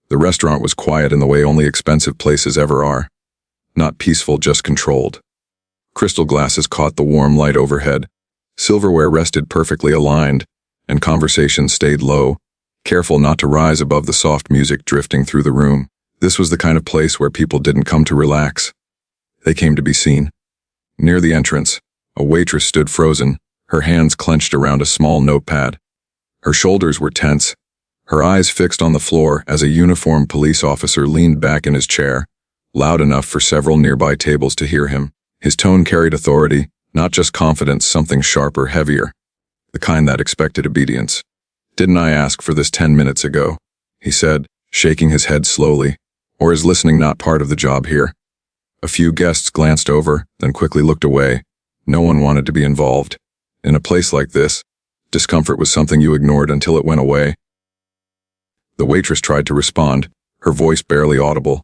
The restaurant was quiet in the way only expensive places ever are. Not peaceful, just controlled. Crystal glasses caught the warm light overhead. Silverware rested perfectly aligned, and conversation stayed low, careful not to rise above the soft music drifting through the room. This was the kind of place where people didn't come to relax. They came to be seen. Near the entrance, a waitress stood frozen, her hands clenched around a small notepad. Her shoulders were tense, her eyes fixed on the floor as a uniformed police officer leaned back in his chair, loud enough for several nearby tables to hear him. His tone carried authority, not just confidence, something sharper, heavier. The kind that expected obedience. "Didn't I ask for this 10 minutes ago?" he said, shaking his head slowly. "Or is listening not part of the job here?" A few guests glanced over, then quickly looked away. No one wanted to be involved. In a place like this, discomfort was something you ignored until it went away. The waitress tried to respond, her voice barely audible,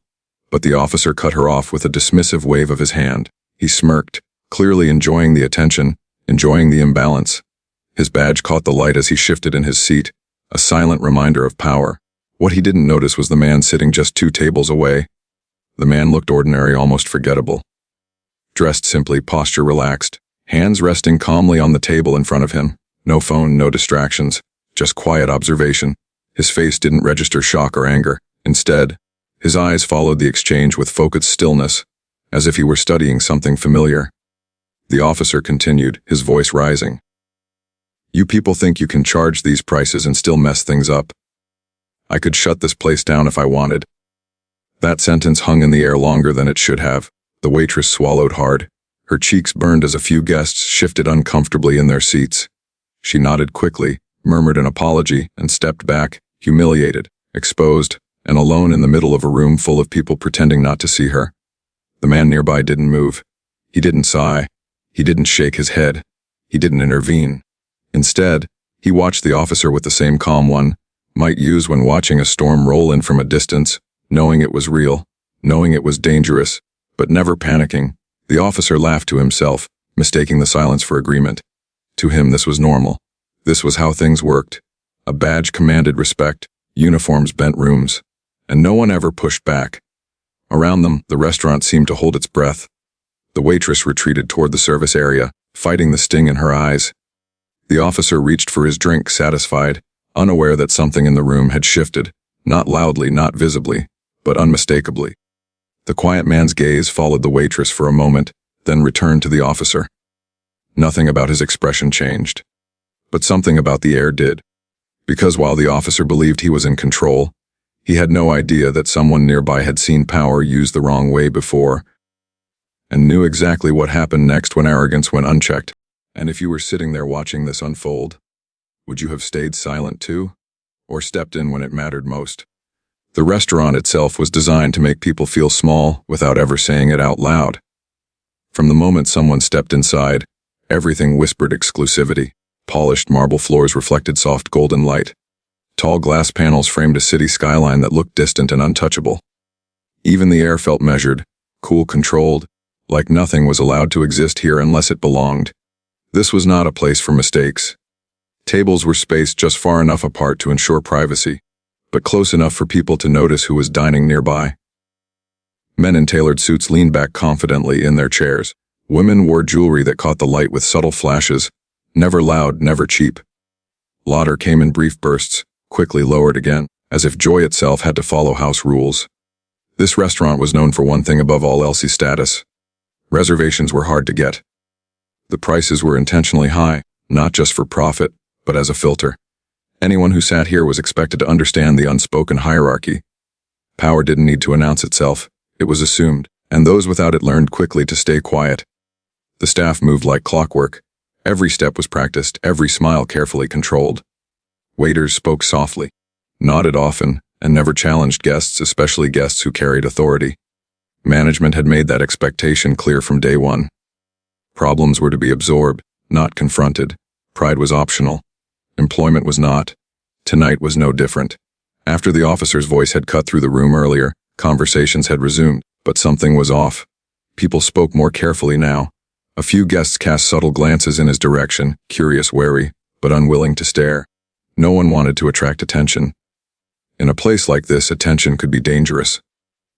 but the officer cut her off with a dismissive wave of his hand. He smirked, clearly enjoying the attention, enjoying the imbalance. His badge caught the light as he shifted in his seat, a silent reminder of power. What he didn't notice was the man sitting just 2 tables away. The man looked ordinary, almost forgettable. Dressed simply, posture relaxed, hands resting calmly on the table in front of him. No phone, no distractions, just quiet observation. His face didn't register shock or anger. Instead, his eyes followed the exchange with focused stillness, as if he were studying something familiar. The officer continued, his voice rising. "You people think you can charge these prices and still mess things up. I could shut this place down if I wanted." That sentence hung in the air longer than it should have. The waitress swallowed hard. Her cheeks burned as a few guests shifted uncomfortably in their seats. She nodded quickly, murmured an apology, and stepped back, humiliated, exposed, and alone in the middle of a room full of people pretending not to see her. The man nearby didn't move. He didn't sigh. He didn't shake his head. He didn't intervene. Instead, he watched the officer with the same calm one might use when watching a storm roll in from a distance, knowing it was real, knowing it was dangerous, but never panicking. The officer laughed to himself, mistaking the silence for agreement. To him, this was normal. This was how things worked. A badge commanded respect, uniforms bent rooms, and no one ever pushed back. Around them, the restaurant seemed to hold its breath. The waitress retreated toward the service area, fighting the sting in her eyes. The officer reached for his drink, satisfied, unaware that something in the room had shifted, not loudly, not visibly, but unmistakably. The quiet man's gaze followed the waitress for a moment, then returned to the officer. Nothing about his expression changed. But something about the air did. Because while the officer believed he was in control, he had no idea that someone nearby had seen power used the wrong way before, and knew exactly what happened next when arrogance went unchecked. And if you were sitting there watching this unfold, would you have stayed silent too, or stepped in when it mattered most? The restaurant itself was designed to make people feel small without ever saying it out loud. From the moment someone stepped inside, everything whispered exclusivity. Polished marble floors reflected soft golden light. Tall glass panels framed a city skyline that looked distant and untouchable. Even the air felt measured, cool, controlled, like nothing was allowed to exist here unless it belonged. This was not a place for mistakes. Tables were spaced just far enough apart to ensure privacy, but close enough for people to notice who was dining nearby. Men in tailored suits leaned back confidently in their chairs. Women wore jewelry that caught the light with subtle flashes, never loud, never cheap. Laughter came in brief bursts, quickly lowered again, as if joy itself had to follow house rules. This restaurant was known for one thing above all else: status. Reservations were hard to get. The prices were intentionally high, not just for profit, but as a filter. Anyone who sat here was expected to understand the unspoken hierarchy. Power didn't need to announce itself, it was assumed, and those without it learned quickly to stay quiet. The staff moved like clockwork. Every step was practiced, every smile carefully controlled. Waiters spoke softly, nodded often, and never challenged guests, especially guests who carried authority. Management had made that expectation clear from day one. Problems were to be absorbed, not confronted. Pride was optional. Employment was not. Tonight was no different. After the officer's voice had cut through the room earlier, conversations had resumed, but something was off. People spoke more carefully now. A few guests cast subtle glances in his direction, curious, wary, but unwilling to stare. No one wanted to attract attention. In a place like this, attention could be dangerous.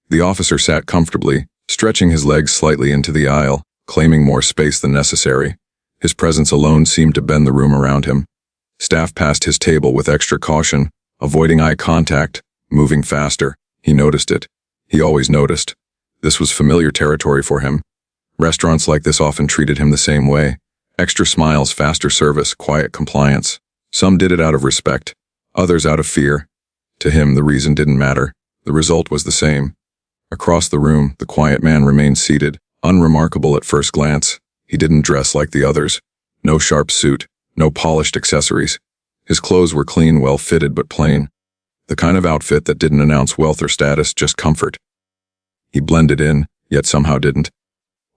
The officer sat comfortably, stretching his legs slightly into the aisle, claiming more space than necessary. His presence alone seemed to bend the room around him. Staff passed his table with extra caution, avoiding eye contact, moving faster. He noticed it. He always noticed. This was familiar territory for him. Restaurants like this often treated him the same way. Extra smiles, faster service, quiet compliance. Some did it out of respect, others out of fear. To him, the reason didn't matter. The result was the same. Across the room, the quiet man remained seated, unremarkable at first glance. He didn't dress like the others. No sharp suit, no polished accessories. His clothes were clean, well-fitted, but plain. The kind of outfit that didn't announce wealth or status, just comfort. He blended in, yet somehow didn't.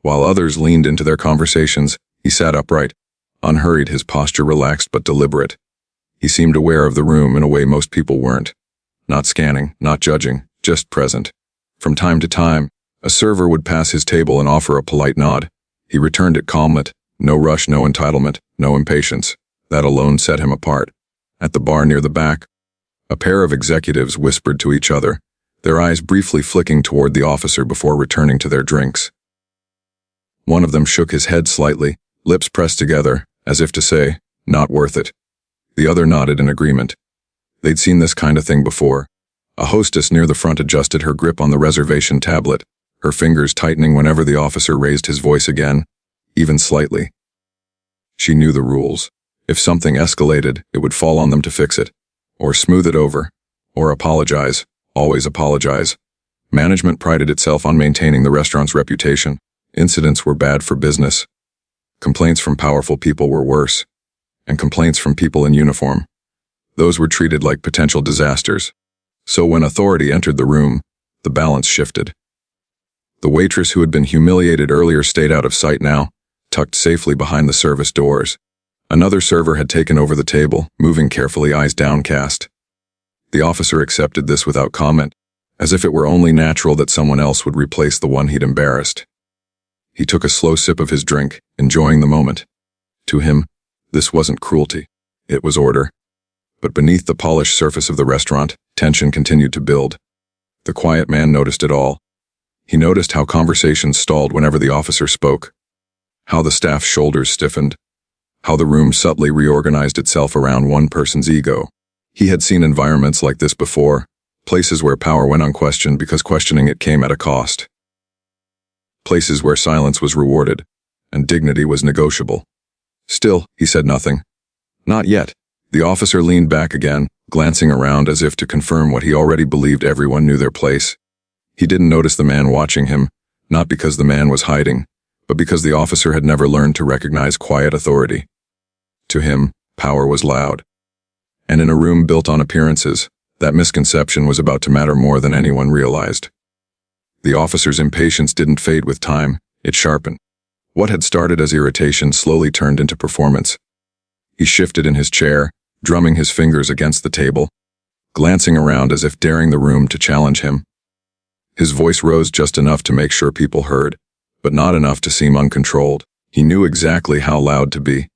While others leaned into their conversations, he sat upright, unhurried, his posture relaxed but deliberate. He seemed aware of the room in a way most people weren't. Not scanning, not judging, just present. From time to time, a server would pass his table and offer a polite nod. He returned it calmly. No rush, no entitlement, no impatience. That alone set him apart. At the bar near the back, a pair of executives whispered to each other, their eyes briefly flicking toward the officer before returning to their drinks. One of them shook his head slightly, lips pressed together, as if to say, "Not worth it." The other nodded in agreement. They'd seen this kind of thing before. A hostess near the front adjusted her grip on the reservation tablet, her fingers tightening whenever the officer raised his voice again, even slightly. She knew the rules. If something escalated, it would fall on them to fix it, or smooth it over, or apologize, always apologize. Management prided itself on maintaining the restaurant's reputation. Incidents were bad for business. Complaints from powerful people were worse, and complaints from people in uniform. Those were treated like potential disasters. So when authority entered the room, the balance shifted. The waitress who had been humiliated earlier stayed out of sight now, tucked safely behind the service doors. Another server had taken over the table, moving carefully, eyes downcast. The officer accepted this without comment, as if it were only natural that someone else would replace the one he'd embarrassed. He took a slow sip of his drink, enjoying the moment. To him, this wasn't cruelty. It was order. But beneath the polished surface of the restaurant, tension continued to build. The quiet man noticed it all. He noticed how conversations stalled whenever the officer spoke, how the staff's shoulders stiffened, how the room subtly reorganized itself around one person's ego. He had seen environments like this before, places where power went unquestioned because questioning it came at a cost. Places where silence was rewarded, and dignity was negotiable. Still, he said nothing. Not yet. The officer leaned back again, glancing around as if to confirm what he already believed everyone knew their place. He didn't notice the man watching him, not because the man was hiding, but because the officer had never learned to recognize quiet authority. To him, power was loud. And in a room built on appearances, that misconception was about to matter more than anyone realized. The officer's impatience didn't fade with time, it sharpened. What had started as irritation slowly turned into performance. He shifted in his chair, drumming his fingers against the table, glancing around as if daring the room to challenge him. His voice rose just enough to make sure people heard, but not enough to seem uncontrolled. He knew exactly how loud to be.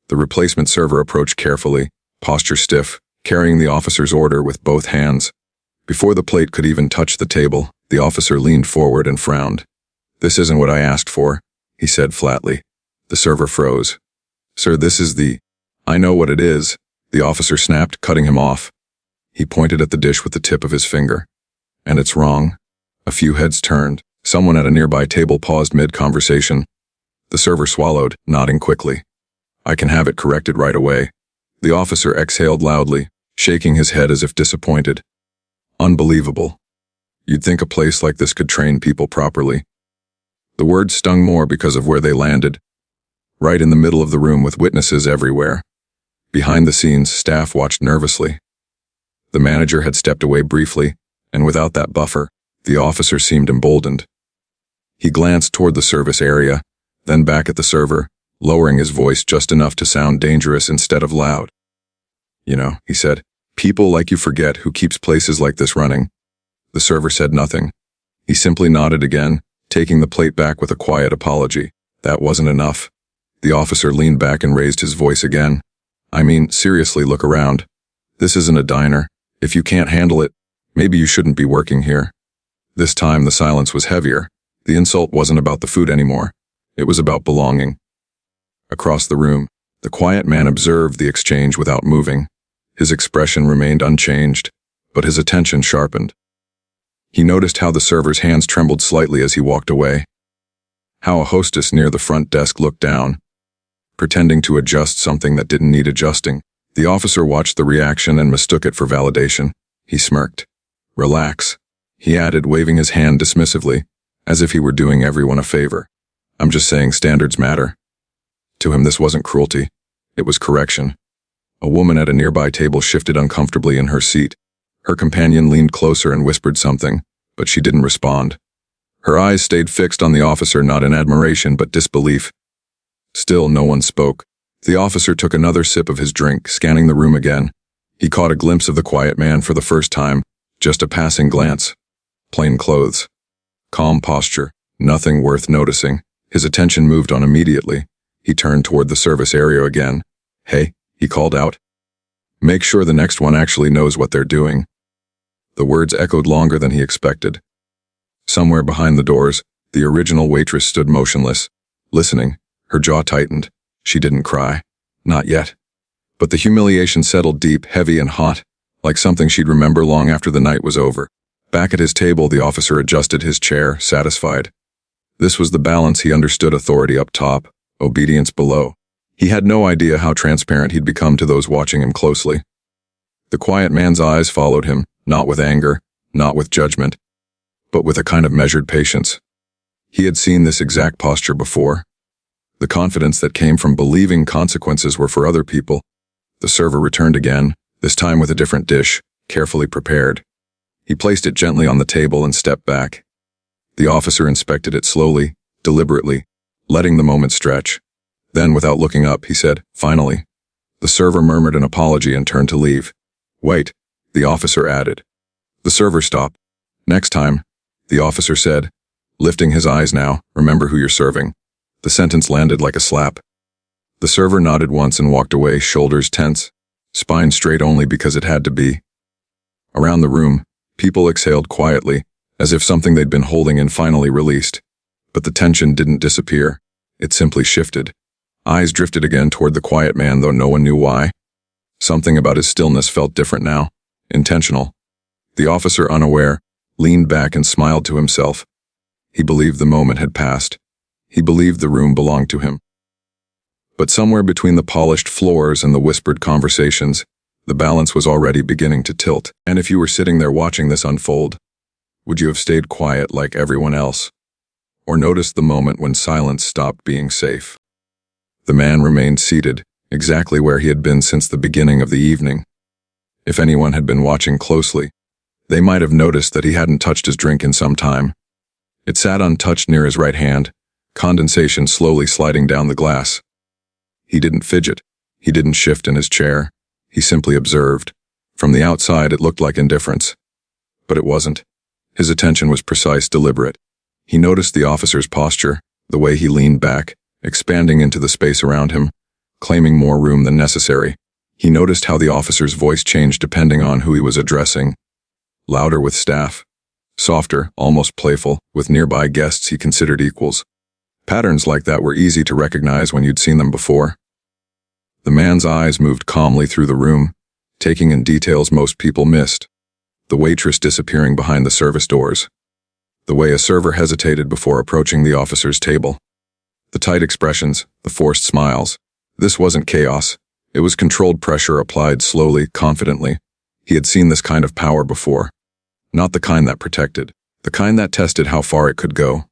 The replacement server approached carefully, posture stiff, carrying the officer's order with both hands. Before the plate could even touch the table, the officer leaned forward and frowned. "This isn't what I asked for," he said flatly. The server froze. "Sir, this is the—" "I know what it is," the officer snapped, cutting him off. He pointed at the dish with the tip of his finger. "And it's wrong." A few heads turned. Someone at a nearby table paused mid-conversation. The server swallowed, nodding quickly. "I can have it corrected right away." The officer exhaled loudly, shaking his head as if disappointed. Unbelievable. You'd think a place like this could train people properly. The words stung more because of where they landed. Right in the middle of the room with witnesses everywhere. Behind the scenes, staff watched nervously. The manager had stepped away briefly, and without that buffer, the officer seemed emboldened. He glanced toward the service area, then back at the server, lowering his voice just enough to sound dangerous instead of loud. "You know," he said, "people like you forget who keeps places like this running." The server said nothing. He simply nodded again, taking the plate back with a quiet apology. That wasn't enough. The officer leaned back and raised his voice again. "I mean, seriously, look around. This isn't a diner. If you can't handle it, maybe you shouldn't be working here. This time the silence was heavier. The insult wasn't about the food anymore. It was about belonging. Across the room, the quiet man observed the exchange without moving. His expression remained unchanged, but his attention sharpened. He noticed how the server's hands trembled slightly as he walked away, how a hostess near the front desk looked down, pretending to adjust something that didn't need adjusting. The officer watched the reaction and mistook it for validation. He smirked. "Relax," he added, waving his hand dismissively, as if he were doing everyone a favor. "I'm just saying standards matter." To him, this wasn't cruelty. It was correction. A woman at a nearby table shifted uncomfortably in her seat. Her companion leaned closer and whispered something, but she didn't respond. Her eyes stayed fixed on the officer, not in admiration but disbelief. Still, no one spoke. The officer took another sip of his drink, scanning the room again. He caught a glimpse of the quiet man for the first time, just a passing glance. Plain clothes. Calm posture, nothing worth noticing. His attention moved on immediately. He turned toward the service area again. "Hey," he called out. "Make sure the next one actually knows what they're doing." The words echoed longer than he expected. Somewhere behind the doors, the original waitress stood motionless, listening. Her jaw tightened. She didn't cry. Not yet. But the humiliation settled deep, heavy and hot, like something she'd remember long after the night was over. Back at his table, the officer adjusted his chair, satisfied. This was the balance he understood: authority up top, obedience below. He had no idea how transparent he'd become to those watching him closely. The quiet man's eyes followed him, not with anger, not with judgment, but with a kind of measured patience. He had seen this exact posture before. The confidence that came from believing consequences were for other people. The server returned again, this time with a different dish, carefully prepared. He placed it gently on the table and stepped back. The officer inspected it slowly, deliberately, letting the moment stretch. Then, without looking up, he said, "Finally." The server murmured an apology and turned to leave. "Wait," the officer added. The server stopped. "Next time," the officer said, lifting his eyes now, "remember who you're serving." The sentence landed like a slap. The server nodded once and walked away, shoulders tense, spine straight only because it had to be. Around the room, people exhaled quietly, as if something they'd been holding in finally released. But the tension didn't disappear. It simply shifted. Eyes drifted again toward the quiet man, though no one knew why. Something about his stillness felt different now, intentional. The officer, unaware, leaned back and smiled to himself. He believed the moment had passed. He believed the room belonged to him. But somewhere between the polished floors and the whispered conversations, the balance was already beginning to tilt. And if you were sitting there watching this unfold, would you have stayed quiet like everyone else? Or noticed the moment when silence stopped being safe? The man remained seated, exactly where he had been since the beginning of the evening. If anyone had been watching closely, they might have noticed that he hadn't touched his drink in some time. It sat untouched near his right hand, condensation slowly sliding down the glass. He didn't fidget. He didn't shift in his chair. He simply observed. From the outside, it looked like indifference. But it wasn't. His attention was precise, deliberate. He noticed the officer's posture, the way he leaned back, expanding into the space around him, claiming more room than necessary. He noticed how the officer's voice changed depending on who he was addressing. Louder with staff. Softer, almost playful, with nearby guests he considered equals. Patterns like that were easy to recognize when you'd seen them before. The man's eyes moved calmly through the room, taking in details most people missed. The waitress disappearing behind the service doors. The way a server hesitated before approaching the officer's table. The tight expressions, the forced smiles. This wasn't chaos. It was controlled pressure applied slowly, confidently. He had seen this kind of power before. Not the kind that protected. The kind that tested how far it could go.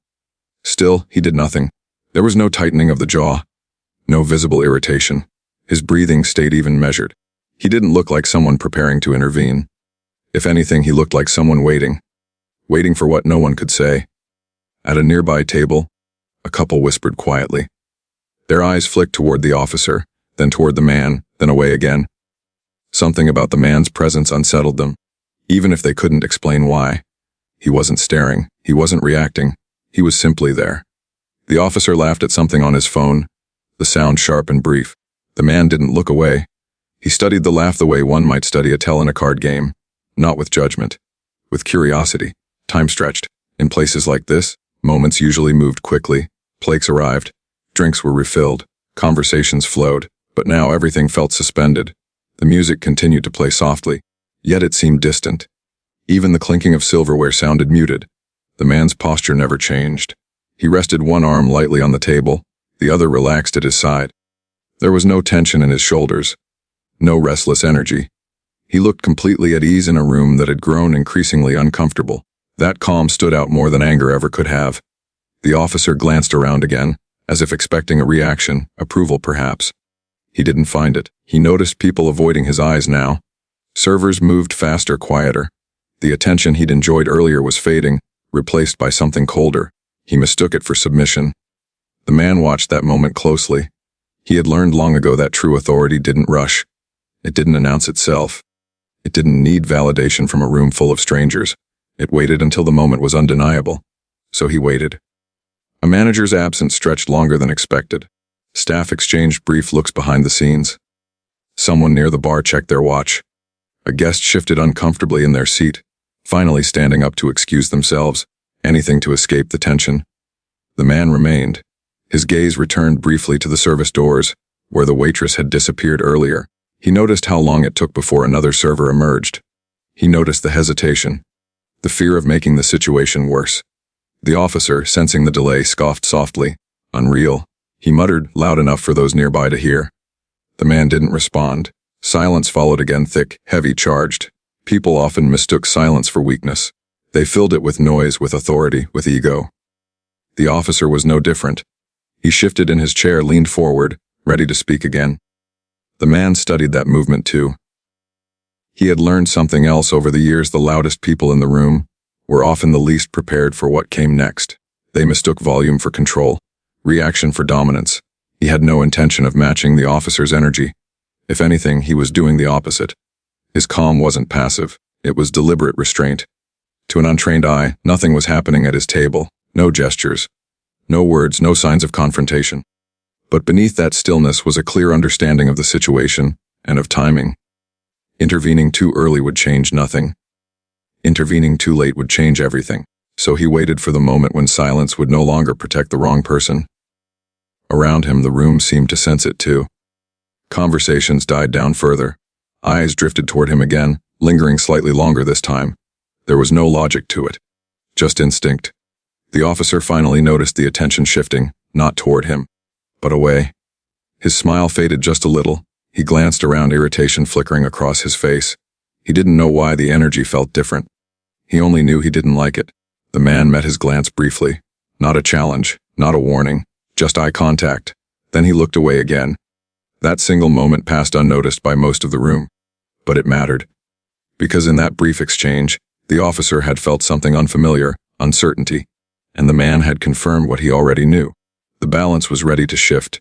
Still, he did nothing. There was no tightening of the jaw. No visible irritation. His breathing stayed even measured. He didn't look like someone preparing to intervene. If anything, he looked like someone waiting. Waiting for what no one could say. At a nearby table, a couple whispered quietly. Their eyes flicked toward the officer, then toward the man, then away again. Something about the man's presence unsettled them, even if they couldn't explain why. He wasn't staring. He wasn't reacting. He was simply there. The officer laughed at something on his phone, the sound sharp and brief. The man didn't look away. He studied the laugh the way one might study a tell in a card game. Not with judgment. With curiosity. Time stretched. In places like this, moments usually moved quickly. Plates arrived. Drinks were refilled. Conversations flowed. But now everything felt suspended. The music continued to play softly, yet it seemed distant. Even the clinking of silverware sounded muted. The man's posture never changed. He rested one arm lightly on the table, the other relaxed at his side. There was no tension in his shoulders, no restless energy. He looked completely at ease in a room that had grown increasingly uncomfortable. That calm stood out more than anger ever could have. The officer glanced around again, as if expecting a reaction, approval perhaps. He didn't find it. He noticed people avoiding his eyes now. Servers moved faster, quieter. The attention he'd enjoyed earlier was fading, replaced by something colder. He mistook it for submission. The man watched that moment closely. He had learned long ago that true authority didn't rush. It didn't announce itself. It didn't need validation from a room full of strangers. It waited until the moment was undeniable. So he waited. A manager's absence stretched longer than expected. Staff exchanged brief looks behind the scenes. Someone near the bar checked their watch. A guest shifted uncomfortably in their seat, finally standing up to excuse themselves, anything to escape the tension. The man remained. His gaze returned briefly to the service doors, where the waitress had disappeared earlier. He noticed how long it took before another server emerged. He noticed the hesitation, the fear of making the situation worse. The officer, sensing the delay, scoffed softly. Unreal. He muttered, loud enough for those nearby to hear. The man didn't respond. Silence followed again, thick, heavy, charged. People often mistook silence for weakness. They filled it with noise, with authority, with ego. The officer was no different. He shifted in his chair, leaned forward, ready to speak again. The man studied that movement too. He had learned something else over the years. The loudest people in the room were often the least prepared for what came next. They mistook volume for control, reaction for dominance. He had no intention of matching the officer's energy. If anything, he was doing the opposite. His calm wasn't passive. It was deliberate restraint. To an untrained eye, nothing was happening at his table. No gestures. No words, no signs of confrontation. But beneath that stillness was a clear understanding of the situation and of timing. Intervening too early would change nothing. Intervening too late would change everything. So he waited for the moment when silence would no longer protect the wrong person. Around him, the room seemed to sense it too. Conversations died down further. Eyes drifted toward him again, lingering slightly longer this time. There was no logic to it. Just instinct. The officer finally noticed the attention shifting, not toward him, but away. His smile faded just a little. He glanced around, irritation flickering across his face. He didn't know why the energy felt different. He only knew he didn't like it. The man met his glance briefly. Not a challenge, not a warning, just eye contact. Then he looked away again. That single moment passed unnoticed by most of the room. But it mattered. Because in that brief exchange, the officer had felt something unfamiliar, uncertainty. And the man had confirmed what he already knew. The balance was ready to shift.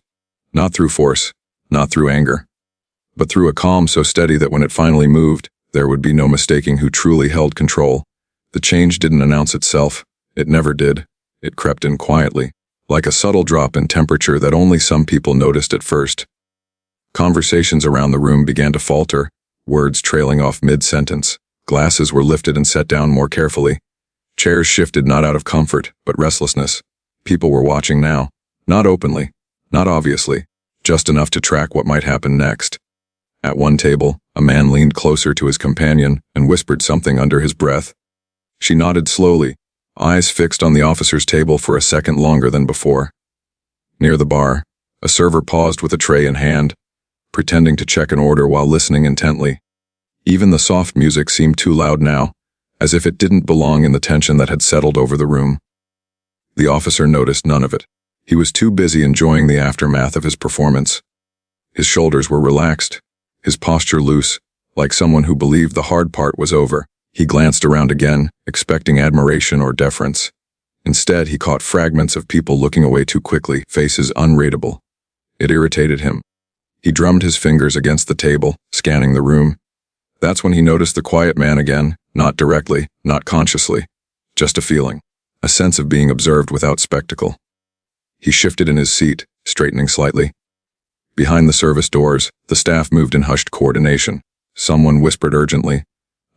Not through force, not through anger, but through a calm so steady that when it finally moved, there would be no mistaking who truly held control. The change didn't announce itself. It never did. It crept in quietly, like a subtle drop in temperature that only some people noticed at first. Conversations around the room began to falter, words trailing off mid-sentence. Glasses were lifted and set down more carefully. Chairs shifted not out of comfort, but restlessness. People were watching now. Not openly, not obviously, just enough to track what might happen next. At one table, a man leaned closer to his companion and whispered something under his breath. She nodded slowly, eyes fixed on the officer's table for a second longer than before. Near the bar, a server paused with a tray in hand, pretending to check an order while listening intently. Even the soft music seemed too loud now, as if it didn't belong in the tension that had settled over the room. The officer noticed none of it. He was too busy enjoying the aftermath of his performance. His shoulders were relaxed, his posture loose, like someone who believed the hard part was over. He glanced around again, expecting admiration or deference. Instead, he caught fragments of people looking away too quickly, faces unreadable. It irritated him. He drummed his fingers against the table, scanning the room. That's when he noticed the quiet man again, not directly, not consciously. Just a feeling, a sense of being observed without spectacle. He shifted in his seat, straightening slightly. Behind the service doors, the staff moved in hushed coordination. Someone whispered urgently,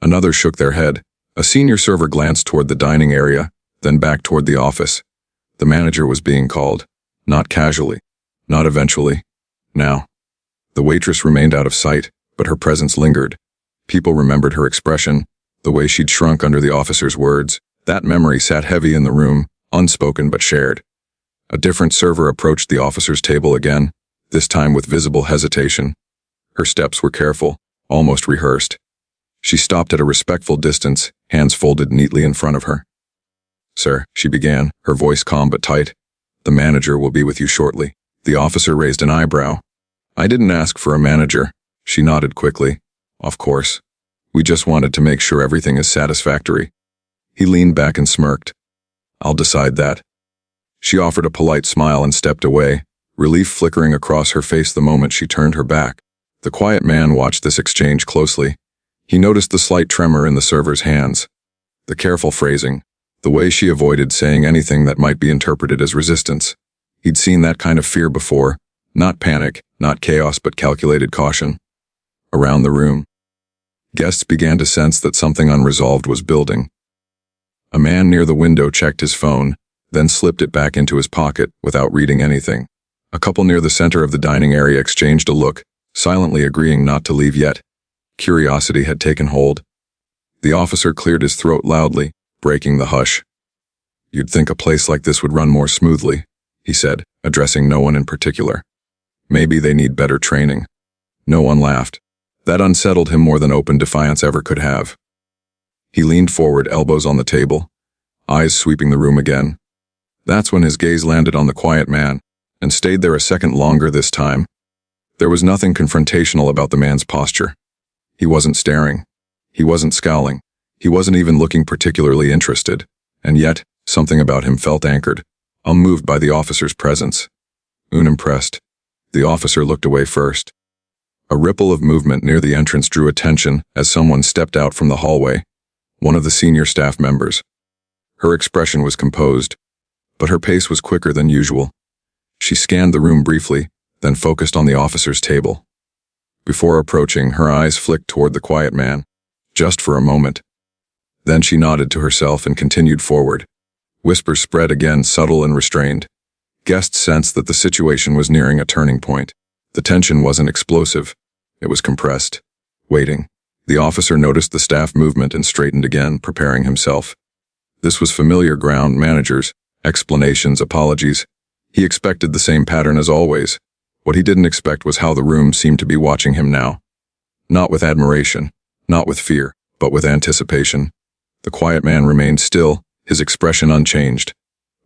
Another shook their head. A senior server glanced toward the dining area, then back toward the office. The manager was being called. Not casually. Not eventually. Now. The waitress remained out of sight, but her presence lingered. People remembered her expression, the way she'd shrunk under the officer's words. That memory sat heavy in the room, unspoken but shared. A different server approached the officer's table again, this time with visible hesitation. Her steps were careful, almost rehearsed. She stopped at a respectful distance, hands folded neatly in front of her. "Sir," she began, her voice calm but tight. "The manager will be with you shortly." The officer raised an eyebrow. "I didn't ask for a manager." She nodded quickly. "Of course. We just wanted to make sure everything is satisfactory." He leaned back and smirked. "I'll decide that." She offered a polite smile and stepped away, relief flickering across her face the moment she turned her back. The quiet man watched this exchange closely. He noticed the slight tremor in the server's hands, the careful phrasing, the way she avoided saying anything that might be interpreted as resistance. He'd seen that kind of fear before, not panic, not chaos, but calculated caution. Around the room, guests began to sense that something unresolved was building. A man near the window checked his phone, then slipped it back into his pocket without reading anything. A couple near the center of the dining area exchanged a look, silently agreeing not to leave yet. Curiosity had taken hold. The officer cleared his throat loudly, breaking the hush. "You'd think a place like this would run more smoothly," he said, addressing no one in particular. "Maybe they need better training." No one laughed. That unsettled him more than open defiance ever could have. He leaned forward, elbows on the table, eyes sweeping the room again. That's when his gaze landed on the quiet man, and stayed there a second longer this time. There was nothing confrontational about the man's posture. He wasn't staring. He wasn't scowling. He wasn't even looking particularly interested. And yet, something about him felt anchored, unmoved by the officer's presence. Unimpressed. The officer looked away first. A ripple of movement near the entrance drew attention as someone stepped out from the hallway, one of the senior staff members. Her expression was composed, but her pace was quicker than usual. She scanned the room briefly, then focused on the officer's table. Before approaching, her eyes flicked toward the quiet man, just for a moment. Then she nodded to herself and continued forward. Whispers spread again, subtle and restrained. Guests sensed that the situation was nearing a turning point. The tension wasn't explosive. It was compressed, waiting. The officer noticed the staff movement and straightened again, preparing himself. This was familiar ground: managers, explanations, apologies. He expected the same pattern as always. What he didn't expect was how the room seemed to be watching him now. Not with admiration, not with fear, but with anticipation. The quiet man remained still, his expression unchanged.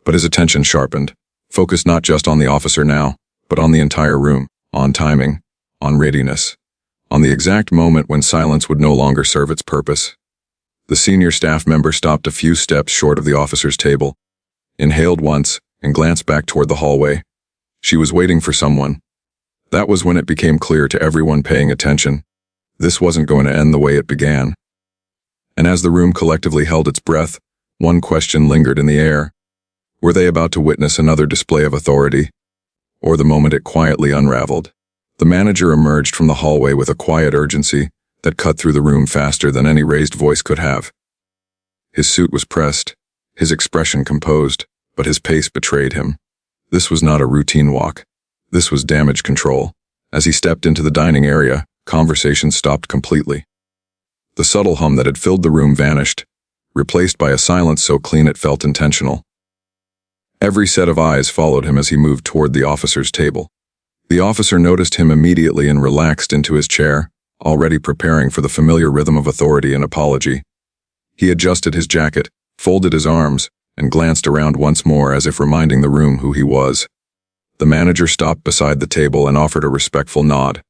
But his attention sharpened, focused not just on the officer now, but on the entire room, on timing, on readiness, on the exact moment when silence would no longer serve its purpose. The senior staff member stopped a few steps short of the officer's table, inhaled once, and glanced back toward the hallway. She was waiting for someone. That was when it became clear to everyone paying attention. This wasn't going to end the way it began. And as the room collectively held its breath, one question lingered in the air. Were they about to witness another display of authority? Or the moment it quietly unraveled? The manager emerged from the hallway with a quiet urgency that cut through the room faster than any raised voice could have. His suit was pressed, his expression composed, but his pace betrayed him. This was not a routine walk. This was damage control. As he stepped into the dining area, conversation stopped completely. The subtle hum that had filled the room vanished, replaced by a silence so clean it felt intentional. Every set of eyes followed him as he moved toward the officer's table. The officer noticed him immediately and relaxed into his chair, already preparing for the familiar rhythm of authority and apology. He adjusted his jacket, folded his arms, and glanced around once more as if reminding the room who he was. The manager stopped beside the table and offered a respectful nod.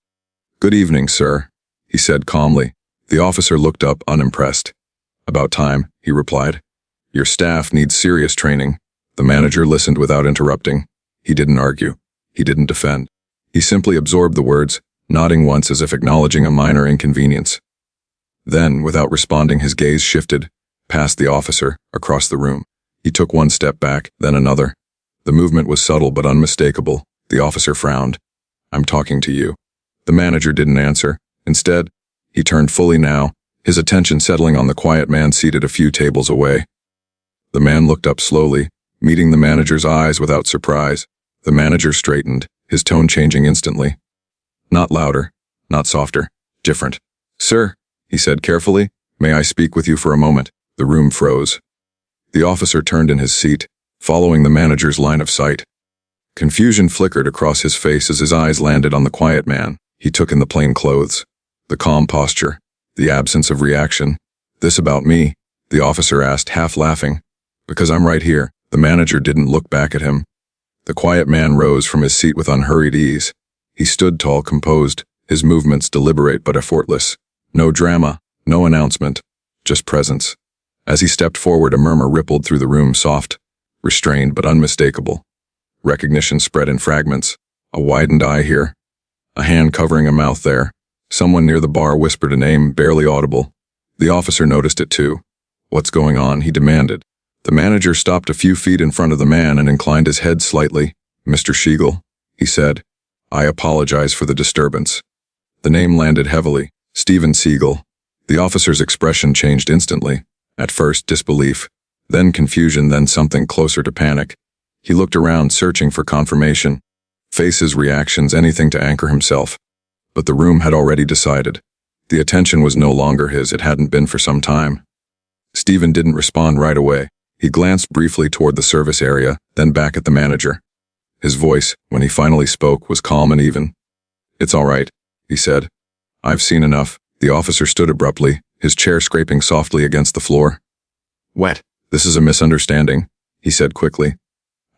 "Good evening, sir," he said calmly. The officer looked up, unimpressed. "About time," he replied. "Your staff needs serious training." The manager listened without interrupting. He didn't argue. He didn't defend. He simply absorbed the words, nodding once as if acknowledging a minor inconvenience. Then, without responding, his gaze shifted, past the officer, across the room. He took one step back, then another. The movement was subtle but unmistakable. The officer frowned. "I'm talking to you." The manager didn't answer. Instead, he turned fully now, his attention settling on the quiet man seated a few tables away. The man looked up slowly, meeting the manager's eyes without surprise. The manager straightened, his tone changing instantly. Not louder, not softer, different. "Sir," he said carefully, "may I speak with you for a moment?" The room froze. The officer turned in his seat, following the manager's line of sight. Confusion flickered across his face as his eyes landed on the quiet man. He took in the plain clothes, the calm posture, the absence of reaction. "This about me?" the officer asked, half laughing. "Because I'm right here." The manager didn't look back at him. The quiet man rose from his seat with unhurried ease. He stood tall, composed, his movements deliberate but effortless. No drama, no announcement, just presence. As he stepped forward, a murmur rippled through the room, soft, restrained but unmistakable. Recognition spread in fragments. A widened eye here, a hand covering a mouth there. Someone near the bar whispered a name, barely audible. The officer noticed it too. "What's going on?" he demanded. The manager stopped a few feet in front of the man and inclined his head slightly. "Mr. Seagal," he said, "I apologize for the disturbance." The name landed heavily. Steven Seagal. The officer's expression changed instantly. At first, disbelief, then confusion, then something closer to panic. He looked around, searching for confirmation. Faces, reactions, anything to anchor himself. But the room had already decided. The attention was no longer his, it hadn't been for some time. Steven didn't respond right away. He glanced briefly toward the service area, then back at the manager. His voice, when he finally spoke, was calm and even. "It's all right," he said. "I've seen enough." The officer stood abruptly, his chair scraping softly against the floor. "What?" "This is a misunderstanding," he said quickly.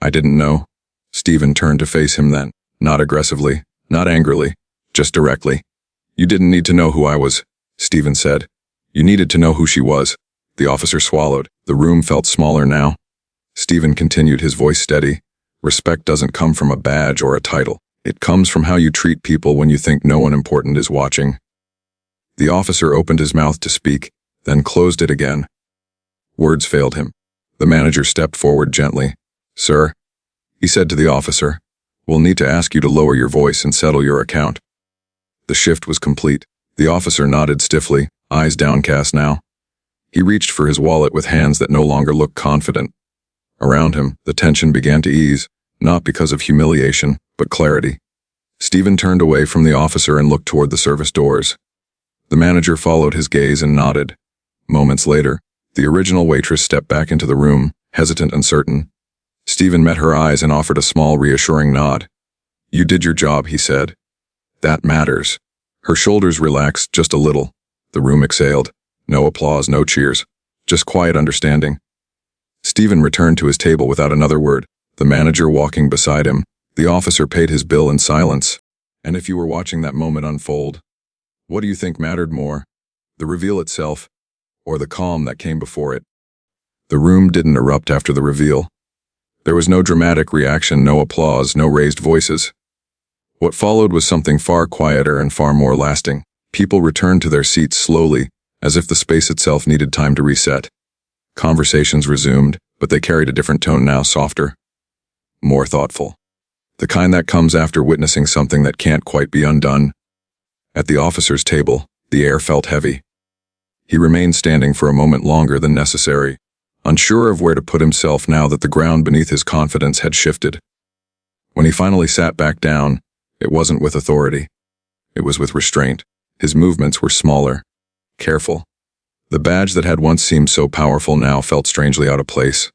"I didn't know." Steven turned to face him then, not aggressively, not angrily, just directly. "You didn't need to know who I was," Steven said. "You needed to know who she was." The officer swallowed. The room felt smaller now. Steven continued, his voice steady. "Respect doesn't come from a badge or a title. It comes from how you treat people when you think no one important is watching." The officer opened his mouth to speak, then closed it again. Words failed him. The manager stepped forward gently. "Sir," he said to the officer, "we'll need to ask you to lower your voice and settle your account." The shift was complete. The officer nodded stiffly, eyes downcast now. He reached for his wallet with hands that no longer looked confident. Around him, the tension began to ease, not because of humiliation, but clarity. Steven turned away from the officer and looked toward the service doors. The manager followed his gaze and nodded. Moments later, the original waitress stepped back into the room, hesitant and certain. Steven met her eyes and offered a small, reassuring nod. "You did your job," he said. "That matters." Her shoulders relaxed just a little. The room exhaled. No applause, no cheers. Just quiet understanding. Steven returned to his table without another word, the manager walking beside him. The officer paid his bill in silence. And if you were watching that moment unfold, what do you think mattered more? The reveal itself, or the calm that came before it? The room didn't erupt after the reveal. There was no dramatic reaction, no applause, no raised voices. What followed was something far quieter and far more lasting. People returned to their seats slowly, as if the space itself needed time to reset. Conversations resumed, but they carried a different tone now, softer, more thoughtful. The kind that comes after witnessing something that can't quite be undone. At the officer's table, the air felt heavy. He remained standing for a moment longer than necessary, unsure of where to put himself now that the ground beneath his confidence had shifted. When he finally sat back down, it wasn't with authority. It was with restraint. His movements were smaller, careful. The badge that had once seemed so powerful now felt strangely out of place.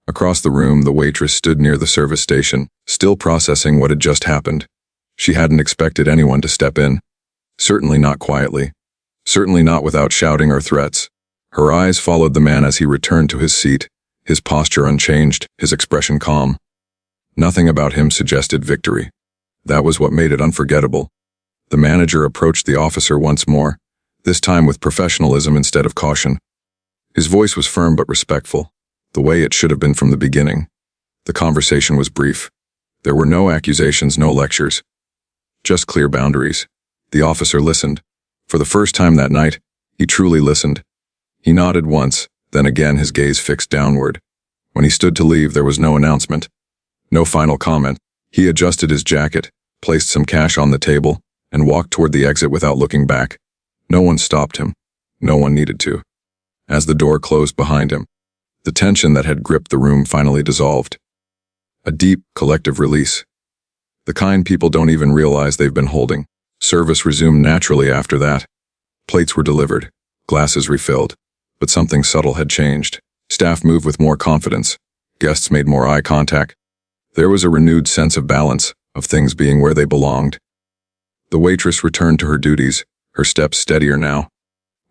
Across the room, the waitress stood near the service station, still processing what had just happened. She hadn't expected anyone to step in. Certainly not quietly. Certainly not without shouting or threats. Her eyes followed the man as he returned to his seat, his posture unchanged, his expression calm. Nothing about him suggested victory. That was what made it unforgettable. The manager approached the officer once more, this time with professionalism instead of caution. His voice was firm but respectful, the way it should have been from the beginning. The conversation was brief. There were no accusations, no lectures. Just clear boundaries. The officer listened. For the first time that night, he truly listened. He nodded once, then again his gaze fixed downward. When he stood to leave, there was no announcement. No final comment. He adjusted his jacket, placed some cash on the table, and walked toward the exit without looking back. No one stopped him. No one needed to. As the door closed behind him, the tension that had gripped the room finally dissolved. A deep, collective release. The kind people don't even realize they've been holding. Service resumed naturally after that. Plates were delivered, glasses refilled, but something subtle had changed. Staff moved with more confidence. Guests made more eye contact. There was a renewed sense of balance, of things being where they belonged. The waitress returned to her duties, her steps steadier now.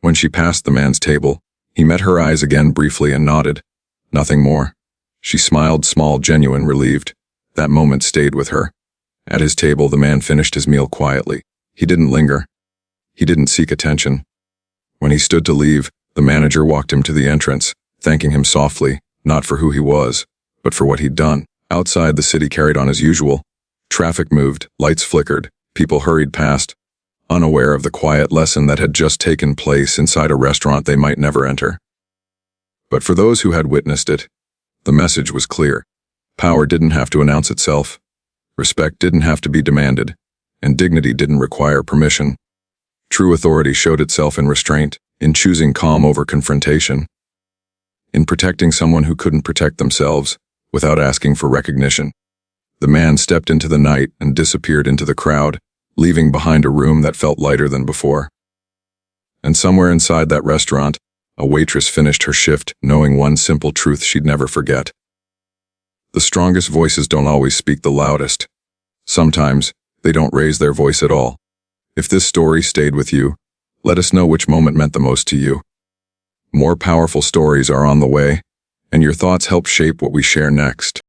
When she passed the man's table, he met her eyes again briefly and nodded. Nothing more. She smiled, small, genuine, relieved. That moment stayed with her. At his table, the man finished his meal quietly. He didn't linger. He didn't seek attention. When he stood to leave, the manager walked him to the entrance, thanking him softly, not for who he was, but for what he'd done. Outside, the city carried on as usual. Traffic moved, lights flickered, people hurried past, unaware of the quiet lesson that had just taken place inside a restaurant they might never enter. But for those who had witnessed it, the message was clear. Power didn't have to announce itself. Respect didn't have to be demanded, and dignity didn't require permission. True authority showed itself in restraint, in choosing calm over confrontation, in protecting someone who couldn't protect themselves without asking for recognition. The man stepped into the night and disappeared into the crowd, leaving behind a room that felt lighter than before. And somewhere inside that restaurant, a waitress finished her shift, knowing one simple truth she'd never forget. The strongest voices don't always speak the loudest. Sometimes, they don't raise their voice at all. If this story stayed with you, let us know which moment meant the most to you. More powerful stories are on the way, and your thoughts help shape what we share next.